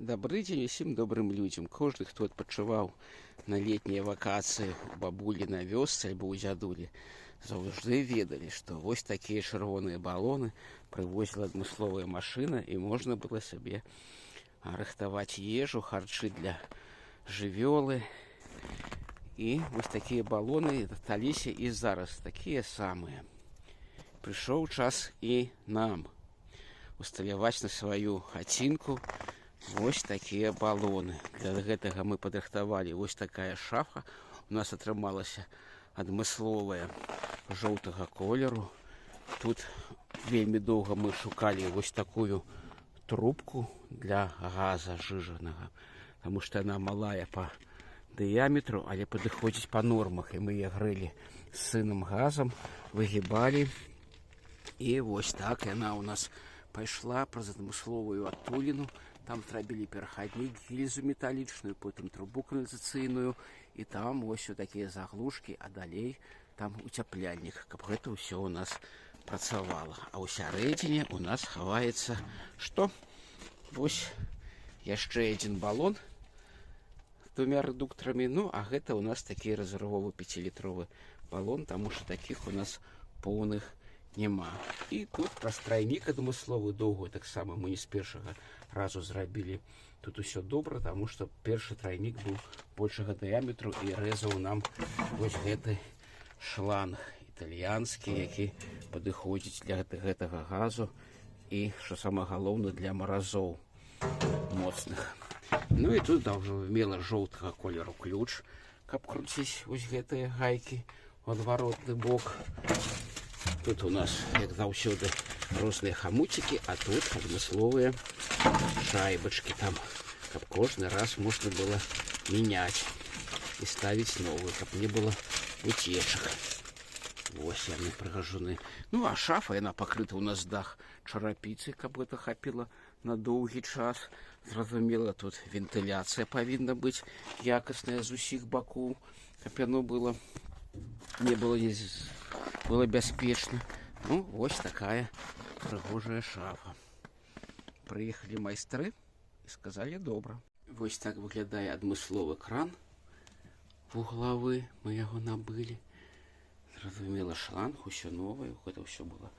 Добрый дзень усім добрым людзям. Кожны, хто адпачываў на летнія вакацыі у бабулі на вёсцы альбо ў дзядулі, заўжды ведалі, што вось такія чырвоныя балоны прывозіла адмысловая машына, і можна было сабе рыхтаваць ежу, харчы для жывёлы. І вось такія балоны засталіся і зараз такія самыя. Прыйшоў час і нам усталяваць на сваю хацінку вось такія балоны. Для гэтага мы падрыхтавалі вось такая шафа. У нас атрымалася адмысловая жоўтага колеру. Тут вельмі доўга мы шукалі вось такую трубку для газа жыжанага, таму што яна малая па дыяметру, але падыходзіць па нормах. І мы яе грэлі з сыном газам, выгібалі. І вось так яна у нас пайшла праз адмысловую адтуліну. Там зрабілі перахаднік, гільзу металічную, потым трубу каналізацыйную, і там вось такія заглушкі, а далей там уцяпляльнік, каб гэта ўсё у нас працавала. А ў сярэдзіне у нас хаваецца што? Вось яшчэ адзін балон з двумя рэдуктарамі. Ну, а гэта у нас такі рэзервовы 5-літровы балон, таму што такіх у нас поўных няма. І тут праз трайнік адмысловы доўгу таксама мы не з першага разу зрабілі. Тут усё добра, таму што першы трайнік быў большага дыяметру і рэзаў нам вось гэты шланг італьянскі, які падыходзіць для гэтага газу і, што самае галоўнае, для маразоў моцных. Ну і тут мела жоўтага колеру ключ, каб круціць вось гэтыя гайкі ў адваротны бок. Тут у нас, як заўсёды, розныя хамуцікі, а тут адмысловыя шайбачкі там, каб кожны раз можна было мяняць і ставіць новую, каб не было уцечак. Вось яны прыгажуны. Ну, а шафа, яна пакрыта ў нас дах чарапіцай, каб гэта хапіла на доўгі час. Зразумела, тут вентыляцыя павінна быць якасная з усіх бакоў, каб яно было бяспечна. Ну, вось такая прыгожая шафа. Прыехалі майстры і сказалі добра. Вось так выглядае адмысловы кран вуглавы. Мы яго набылі. Зразумела, шланг, усё новае, гэта ўсё было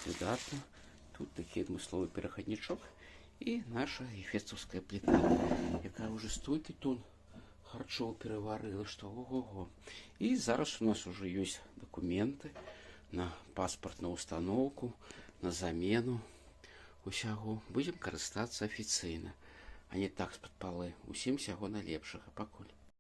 выдатна. Тут такі адмысловы перахаднічок і наша ефестаўская пліта, якая ўжо столькі тонн харчоў пераварыла, што ого-го. І зараз у нас ужо ёсць дакументы на паспартную установку, на замену усяго. Будзем карыстацца афіцыйна, а не так з-пад палы. Усім усяго найлепшага. Пакуль.